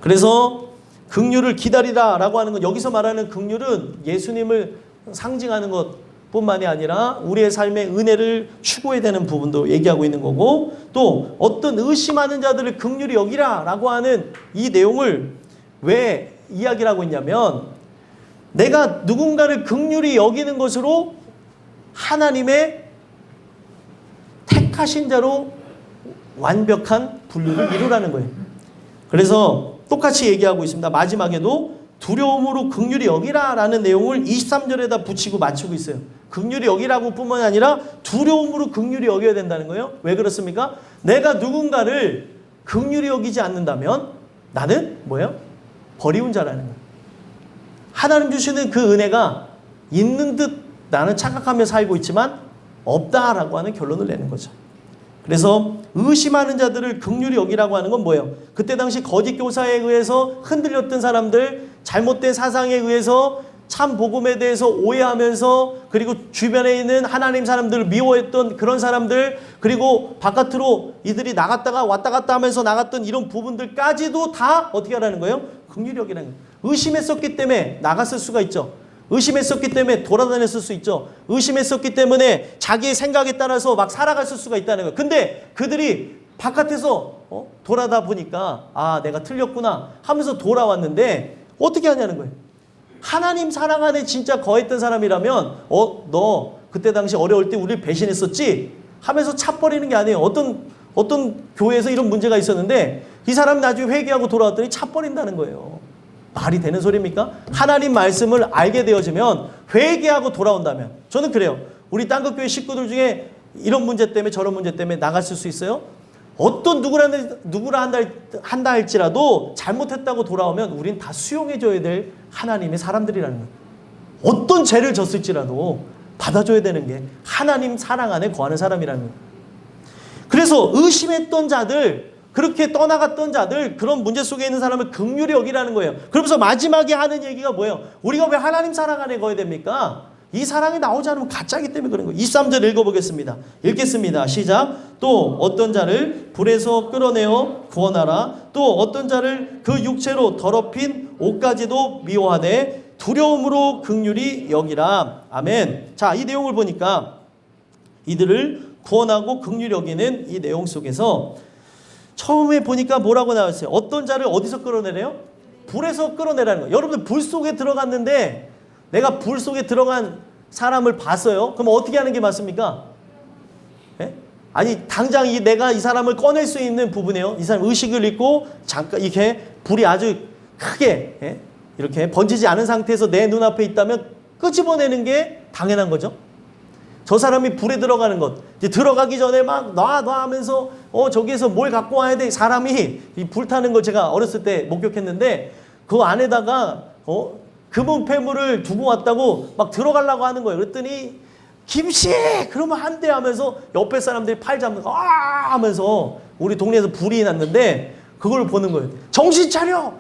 그래서 긍휼을 기다리라라고 하는 건 여기서 말하는 긍휼은 예수님을 상징하는 것뿐만이 아니라 우리의 삶의 은혜를 추구해야 되는 부분도 얘기하고 있는 거고 또 어떤 의심하는 자들을 긍휼히 여기라라고 하는 이 내용을 왜 이야기를 하고 있냐면 내가 누군가를 긍휼히 여기는 것으로 하나님의 택하신 자로 완벽한 분류를 이루라는 거예요. 그래서 똑같이 얘기하고 있습니다. 마지막에도 두려움으로 긍휼히 여기라라는 내용을 23절에다 붙이고 맞추고 있어요. 긍휼히 여기라고 뿐만 아니라 두려움으로 긍휼히 여겨야 된다는 거예요. 왜 그렇습니까? 내가 누군가를 긍휼히 여기지 않는다면 나는 뭐예요? 버리운 자라는 거예요. 하나님 주시는 그 은혜가 있는 듯 나는 착각하며 살고 있지만 없다라고 하는 결론을 내는 거죠. 그래서 의심하는 자들을 긍휼히 여기라고 하는 건 뭐예요? 그때 당시 거짓 교사에 의해서 흔들렸던 사람들, 잘못된 사상에 의해서 참 복음에 대해서 오해하면서 그리고 주변에 있는 하나님 사람들을 미워했던 그런 사람들 그리고 바깥으로 이들이 나갔다가 왔다 갔다 하면서 나갔던 이런 부분들까지도 다 어떻게 하라는 거예요? 긍휼히 여기라는 거예요. 의심했었기 때문에 나갔을 수가 있죠. 의심했었기 때문에 돌아다녔을 수 있죠. 의심했었기 때문에 자기의 생각에 따라서 막 살아갔을 수가 있다는 거예요. 근데 그들이 바깥에서 돌아다 보니까 아 내가 틀렸구나 하면서 돌아왔는데 어떻게 하냐는 거예요. 하나님 사랑 안에 진짜 거했던 사람이라면 너 그때 당시 어려울 때 우리를 배신했었지 하면서 차버리는 게 아니에요. 어떤 교회에서 이런 문제가 있었는데 이 사람이 나중에 회개하고 돌아왔더니 차버린다는 거예요. 말이 되는 소리입니까? 하나님 말씀을 알게 되어지면 회개하고 돌아온다면 저는 그래요. 우리 땅끝교회 식구들 중에 이런 문제 때문에 저런 문제 때문에 나갔을 수 있어요. 어떤 누구라 한다 할지라도 잘못했다고 돌아오면 우린 다 수용해줘야 될 하나님의 사람들이라는 거예요. 어떤 죄를 졌을지라도 받아줘야 되는 게 하나님 사랑 안에 거하는 사람이라는 거예요. 그래서 의심했던 자들, 그렇게 떠나갔던 자들, 그런 문제 속에 있는 사람을 긍휼히 여기라는 거예요. 그러면서 마지막에 하는 얘기가 뭐예요? 우리가 왜 하나님 사랑 안에 거해야 됩니까? 이 사랑이 나오지 않으면 가짜이기 때문에 그런 거예요. 23절 읽어보겠습니다. 읽겠습니다. 시작. 또 어떤 자를 불에서 끌어내어 구원하라. 또 어떤 자를 그 육체로 더럽힌 옷까지도 미워하되 두려움으로 긍휼히 여기라. 아멘. 자, 이 내용을 보니까 이들을 구원하고 긍휼히 여기는 이 내용 속에서 처음에 보니까 뭐라고 나왔어요? 어떤 자를 어디서 끌어내래요? 불에서 끌어내라는 거예요. 여러분들 불 속에 들어갔는데 내가 불 속에 들어간 사람을 봤어요. 그럼 어떻게 하는 게 맞습니까? 예? 아니 당장 내가 이 사람을 꺼낼 수 있는 부분이에요. 이 사람 의식을 잃고 잠깐 이렇게 불이 아주 크게 이렇게 번지지 않은 상태에서 내 눈앞에 있다면 끄집어내는 게 당연한 거죠. 저 사람이 불에 들어가는 것, 이제 들어가기 전에 막 놔 하면서 저기에서 뭘 갖고 와야 돼. 사람이 이 불타는 걸 제가 어렸을 때 목격했는데 그 안에다가 금은 패물을 두고 왔다고 막 들어가려고 하는 거예요. 그랬더니 김씨 그러면 안 돼 하면서 옆에 사람들이 팔 잡는 거 하면서 우리 동네에서 불이 났는데 그걸 보는 거예요. 정신 차려.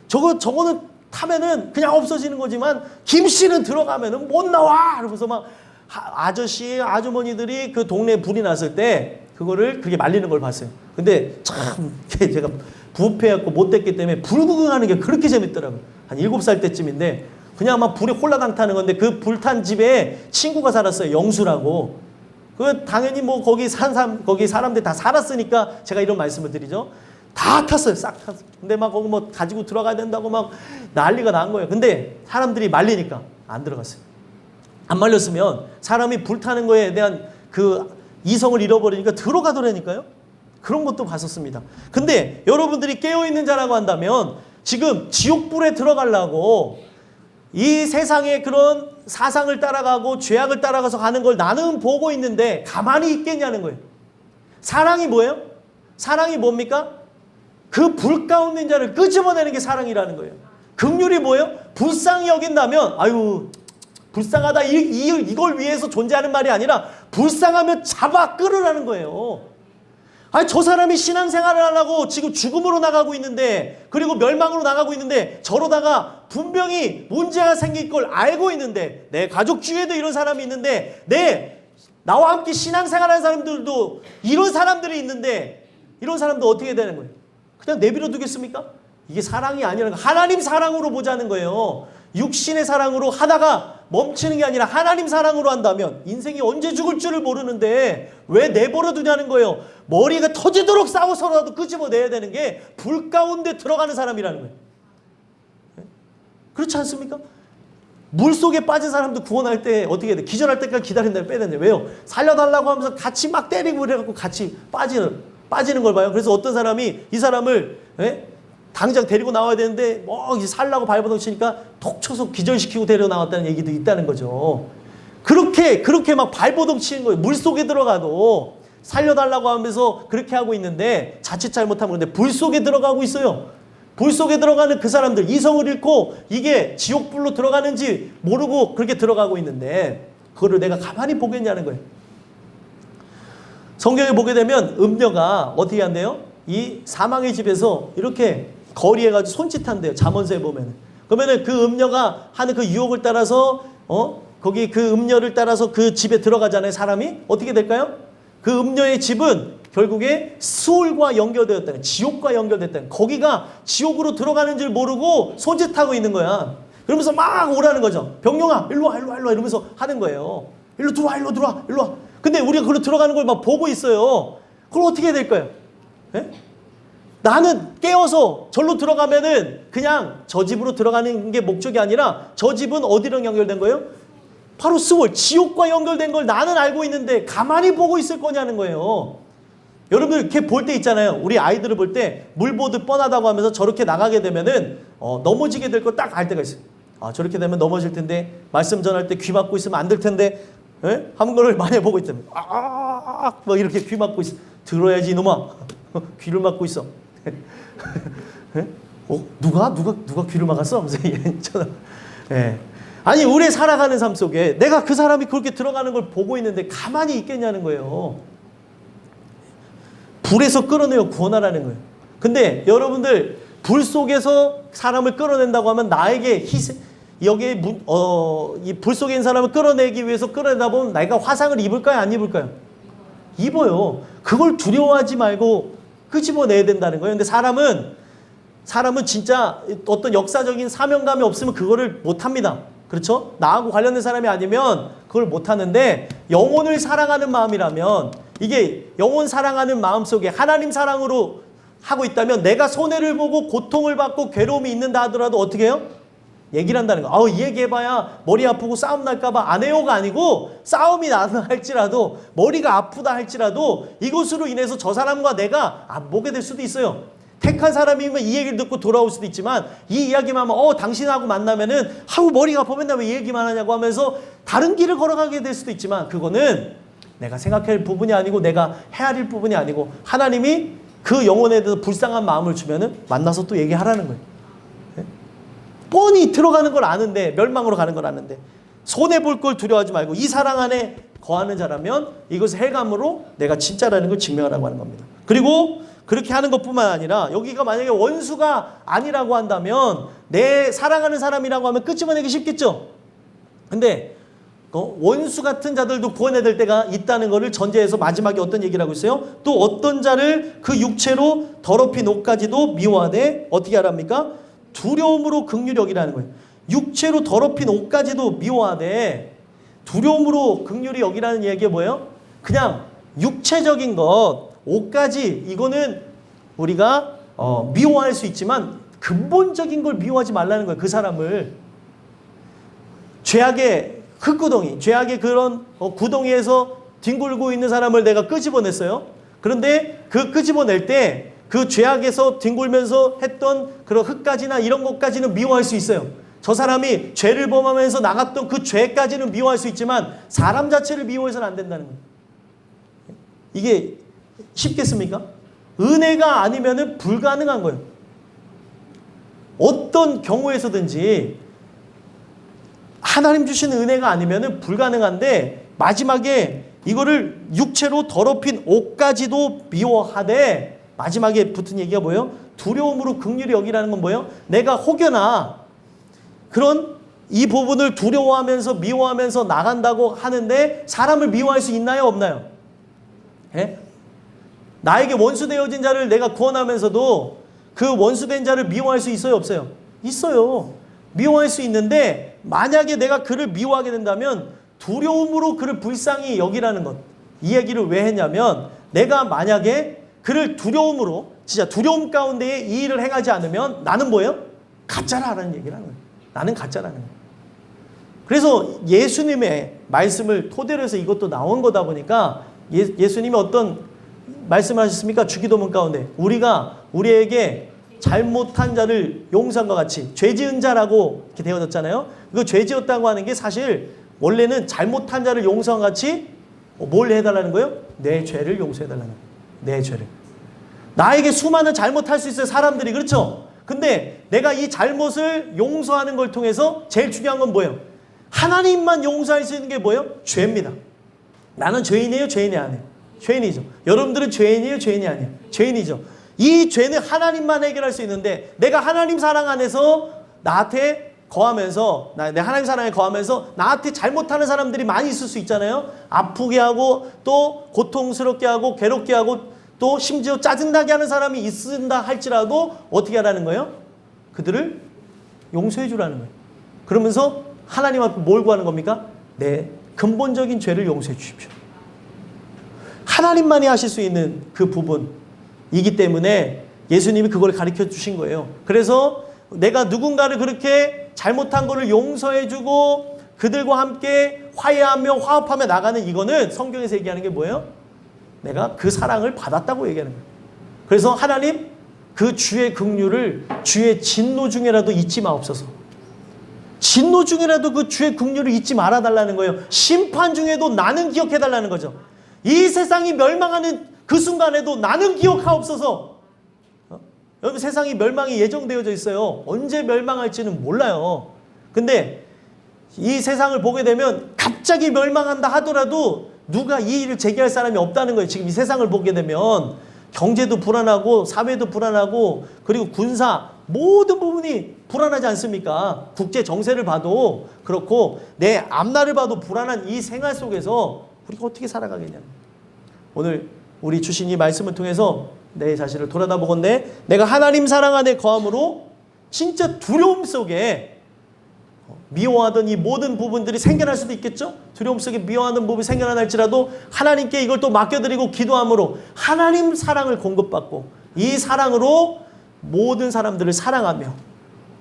저거는 타면은 그냥 없어지는 거지만 김씨는 들어가면은 못 나와. 그러면서 막 아저씨, 아주머니들이 그 동네에 불이 났을 때 그거를 그렇게 말리는 걸 봤어요. 근데 참 제가 부패했고 못됐기 때문에 불 구경하는 게 그렇게 재밌더라고요. 한 7살 때쯤인데 그냥 막 불에 홀라당 타는 건데 그 불탄 집에 친구가 살았어요. 영수라고. 그 당연히 뭐 거기 사람들 다 살았으니까 제가 이런 말씀을 드리죠. 다 탔어요. 싹 탔어요. 근데 막 거기 뭐 가지고 들어가야 된다고 막 난리가 난 거예요. 근데 사람들이 말리니까 안 들어갔어요. 안 말렸으면 사람이 불타는 거에 대한 그 이성을 잃어버리니까 들어가더라니까요. 그런 것도 봤었습니다. 근데 여러분들이 깨어있는 자라고 한다면 지금 지옥불에 들어가려고 이 세상의 그런 사상을 따라가고 죄악을 따라가서 가는 걸 나는 보고 있는데 가만히 있겠냐는 거예요. 사랑이 뭐예요? 사랑이 뭡니까? 그 불 가운데 있는 자를 끄집어내는 게 사랑이라는 거예요. 긍휼이 뭐예요? 불쌍히 여긴다면 아유 불쌍하다 이걸 위해서 존재하는 말이 아니라 불쌍하면 잡아 끌으라는 거예요. 아니 저 사람이 신앙생활을 안 하고 지금 죽음으로 나가고 있는데 그리고 멸망으로 나가고 있는데 저러다가 분명히 문제가 생길 걸 알고 있는데 내 가족 중에도 이런 사람이 있는데 나와 함께 신앙생활하는 사람들도 이런 사람들이 있는데 이런 사람도 어떻게 되는 거예요? 그냥 내버려 두겠습니까? 이게 사랑이 아니라는 거예요. 하나님 사랑으로 보자는 거예요. 육신의 사랑으로 하다가 멈추는 게 아니라 하나님 사랑으로 한다면 인생이 언제 죽을 줄을 모르는데 왜 내버려 두냐는 거예요. 머리가 터지도록 싸워서라도 끄집어내야 되는 게 불 가운데 들어가는 사람이라는 거예요. 그렇지 않습니까? 물속에 빠진 사람도 구원할 때 어떻게 해야 돼? 기절할 때까지 기다린다면 빼야 되는데 왜요? 살려달라고 하면서 같이 막 때리고 그래갖고 같이 빠지는 걸 봐요. 그래서 어떤 사람이 이 사람을 당장 데리고 나와야 되는데 뭐 이제 살라고 발버둥 치니까 톡 쳐서 기절시키고 데려 나왔다는 얘기도 있다는 거죠. 그렇게 막 발버둥 치는 거예요. 물속에 들어가도 살려달라고 하면서 그렇게 하고 있는데 자칫 잘못하면 근데 불 속에 들어가고 있어요. 불 속에 들어가는 그 사람들 이성을 잃고 이게 지옥불로 들어가는지 모르고 그렇게 들어가고 있는데 그거를 내가 가만히 보겠냐는 거예요. 성경에 보게 되면 음녀가 어떻게 한대요? 이 사망의 집에서 이렇게 거리에 가지고 손짓한대요. 잠언서에 보면은. 그러면은 그 음녀가 하는 그 유혹을 따라서 거기 그 음녀를 따라서 그 집에 들어가잖아요. 사람이 어떻게 될까요? 그 음녀의 집은 결국에 수울과 연결되었다는, 지옥과 연결됐다는, 거기가 지옥으로 들어가는 줄 모르고 손짓하고 있는 거야. 그러면서 막 오라는 거죠. 병용아, 일로 와 이러면서 하는 거예요. 일로 들어와. 근데 우리가 그걸로 들어가는 걸 막 보고 있어요. 그럼 어떻게 해야 될까요? 예? 나는 깨어서 절로 들어가면은 그냥 저 집으로 들어가는 게 목적이 아니라 저 집은 어디랑 연결된 거예요? 바로 스월, 지옥과 연결된 걸 나는 알고 있는데 가만히 보고 있을 거냐는 거예요. 여러분들 이렇게 볼 때 있잖아요. 우리 아이들을 볼 때 물 보듯 뻔하다고 하면서 저렇게 나가게 되면은 넘어지게 될 거 딱 알 때가 있어요. 아, 저렇게 되면 넘어질 텐데, 말씀 전할 때 귀 막고 있으면 안 될 텐데, 예? 한 거를 많이 보고 있다면 막 이렇게 귀 막고 있어. 들어야지 이놈아. 귀를 막고 있어. 예? 누가 귀를 막았어? 하면서 예. 아니, 우리 살아가는 삶 속에 내가 그 사람이 그렇게 들어가는 걸 보고 있는데 가만히 있겠냐는 거예요. 불에서 끌어내어 구원하라는 거예요. 근데 여러분들, 불 속에서 사람을 끌어낸다고 하면 나에게 여기에 이 불 속에 있는 사람을 끌어내기 위해서 끌어내다 보면 내가 화상을 입을까요? 안 입을까요? 입어요. 그걸 두려워하지 말고 끄집어내야 된다는 거예요. 근데 사람은 진짜 어떤 역사적인 사명감이 없으면 그거를 못합니다. 그렇죠? 나하고 관련된 사람이 아니면 그걸 못하는데, 영혼을 사랑하는 마음이라면, 이게 영혼 사랑하는 마음 속에 하나님 사랑으로 하고 있다면, 내가 손해를 보고 고통을 받고 괴로움이 있는다 하더라도 어떻게 해요? 얘기를 한다는 거. 이 얘기해봐야 머리 아프고 싸움 날까봐 안 해요가 아니고, 싸움이 나는 할지라도, 머리가 아프다 할지라도 이것으로 인해서 저 사람과 내가 안 보게 될 수도 있어요. 택한 사람이면 이 얘기를 듣고 돌아올 수도 있지만, 이 이야기만 하면 당신하고 만나면은 머리가 아파 맨날 왜 이 얘기만 하냐고 하면서 다른 길을 걸어가게 될 수도 있지만, 그거는 내가 생각할 부분이 아니고 내가 헤아릴 부분이 아니고 하나님이 그 영혼에 대해서 불쌍한 마음을 주면은 만나서 또 얘기하라는 거예요. 네? 뻔히 들어가는 걸 아는데, 멸망으로 가는 걸 아는데 손해볼 걸 두려워하지 말고 이 사랑 안에 거하는 자라면 이것을 헬감으로 내가 진짜라는 걸 증명하라고 하는 겁니다. 그리고 그렇게 하는 것뿐만 아니라, 여기가 만약에 원수가 아니라고 한다면, 내 사랑하는 사람이라고 하면 끄집어내기 쉽겠죠. 근데 원수 같은 자들도 구원해야 될 때가 있다는 것을 전제해서 마지막에 어떤 얘기를 하고 있어요? 또 어떤 자를 그 육체로 더럽힌 옷까지도 미워하되 어떻게 하랍니까? 두려움으로 긍휼히 여기라는 거예요. 육체로 더럽힌 옷까지도 미워하되 두려움으로 긍휼히 여기라는 얘기가 뭐예요? 그냥 육체적인 것, 옷까지, 이거는 우리가 미워할 수 있지만 근본적인 걸 미워하지 말라는 거예요. 그 사람을. 죄악의 흙구덩이, 죄악의 그런 구덩이에서 뒹굴고 있는 사람을 내가 끄집어냈어요. 그런데 그 끄집어낼 때 그 죄악에서 뒹굴면서 했던 그런 흙까지나 이런 것까지는 미워할 수 있어요. 저 사람이 죄를 범하면서 나갔던 그 죄까지는 미워할 수 있지만 사람 자체를 미워해서는 안 된다는 거예요. 이게 쉽겠습니까? 은혜가 아니면은 불가능한 거예요. 어떤 경우에서든지 하나님 주신 은혜가 아니면은 불가능한데, 마지막에 이거를 육체로 더럽힌 옷까지도 미워하되, 마지막에 붙은 얘기가 뭐예요? 두려움으로 긍휼히 여기라는 건 뭐예요? 내가 혹여나 그런 이 부분을 두려워하면서 미워하면서 나간다고 하는데, 사람을 미워할 수 있나요? 없나요? 예? 나에게 원수되어진 자를 내가 구원하면서도 그 원수된 자를 미워할 수 있어요? 없어요? 있어요. 미워할 수 있는데, 만약에 내가 그를 미워하게 된다면 두려움으로 그를 불쌍히 여기라는 것. 이 얘기를 왜 했냐면, 내가 만약에 그를 두려움으로, 진짜 두려움 가운데에 이 일을 행하지 않으면 나는 뭐예요? 가짜라는 얘기를 하는 거예요. 나는 가짜라는 거예요. 그래서 예수님의 말씀을 토대로 해서 이것도 나온 거다 보니까, 예수님이 어떤 말씀을 하셨습니까? 주기도문 가운데 우리가 우리에게 잘못한 자를 용서한과 같이, 죄 지은 자라고 이렇게 되어졌잖아요. 그 죄 지었다고 하는 게 사실 원래는 잘못한 자를 용서한과 같이 뭘 해달라는 거예요? 내 죄를 용서해달라는 거예요. 내 죄를. 나에게 수많은 잘못할 수 있어요, 사람들이. 그렇죠? 근데 내가 이 잘못을 용서하는 걸 통해서 제일 중요한 건 뭐예요? 하나님만 용서할 수 있는 게 뭐예요? 죄입니다. 나는 죄인이에요? 죄인이 아니에요? 죄인이죠. 여러분들은 죄인이에요? 죄인이 아니에요? 죄인이죠. 이 죄는 하나님만 해결할 수 있는데, 내가 하나님 사랑 안에서 나한테 거하면서, 내 하나님 사랑에 거하면서 나한테 잘못하는 사람들이 많이 있을 수 있잖아요. 아프게 하고 또 고통스럽게 하고 괴롭게 하고 또 심지어 짜증나게 하는 사람이 있는다 할지라도 어떻게 하라는 거예요? 그들을 용서해 주라는 거예요. 그러면서 하나님 앞에 뭘 구하는 겁니까? 내 근본적인 죄를 용서해 주십시오. 하나님만이 하실 수 있는 그 부분이기 때문에 예수님이 그걸 가르쳐 주신 거예요. 그래서 내가 누군가를 그렇게 잘못한 거를 용서해 주고 그들과 함께 화해하며 화합하며 나가는 이거는 성경에서 얘기하는 게 뭐예요? 내가 그 사랑을 받았다고 얘기하는 거예요. 그래서 하나님 그 주의 긍휼을 주의 진노 중에라도 잊지 마옵소서. 진노 중에라도 그 주의 긍휼을 잊지 말아달라는 거예요. 심판 중에도 나는 기억해달라는 거죠. 이 세상이 멸망하는 그 순간에도 나는 기억하옵소서. 여러분 세상이 멸망이 예정되어져 있어요. 언제 멸망할지는 몰라요. 근데 이 세상을 보게 되면 갑자기 멸망한다 하더라도 누가 이 일을 제기할 사람이 없다는 거예요. 지금 이 세상을 보게 되면 경제도 불안하고 사회도 불안하고 그리고 군사 모든 부분이 불안하지 않습니까? 국제 정세를 봐도 그렇고 내 앞날을 봐도 불안한 이 생활 속에서 우리가 어떻게 살아가겠냐. 오늘 우리 주신 이 말씀을 통해서 내 자신을 돌아다보건대 내가 하나님 사랑 안에 거함으로 진짜 두려움 속에 미워하던 이 모든 부분들이 생겨날 수도 있겠죠? 두려움 속에 미워하는 부분이 생겨나 할지라도 하나님께 이걸 또 맡겨드리고 기도함으로 하나님 사랑을 공급받고 이 사랑으로 모든 사람들을 사랑하며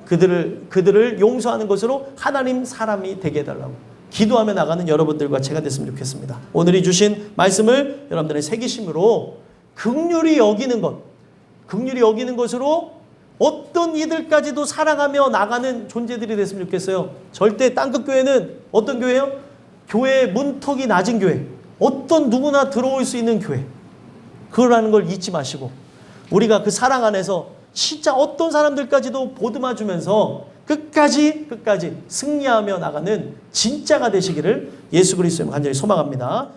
그들을 용서하는 것으로 하나님 사람이 되게 해달라고 기도하며 나가는 여러분들과 제가 됐으면 좋겠습니다. 오늘이 주신 말씀을 여러분들의 새기심으로 긍휼히 여기는 것, 긍휼히 여기는 것으로 어떤 이들까지도 사랑하며 나가는 존재들이 됐으면 좋겠어요. 절대 땅끝교회는 어떤 교회예요? 교회의 문턱이 낮은 교회. 어떤 누구나 들어올 수 있는 교회. 그거라는 걸 잊지 마시고 우리가 그 사랑 안에서 진짜 어떤 사람들까지도 보듬어주면서 끝까지 승리하며 나가는 진짜가 되시기를 예수 그리스도로 간절히 소망합니다.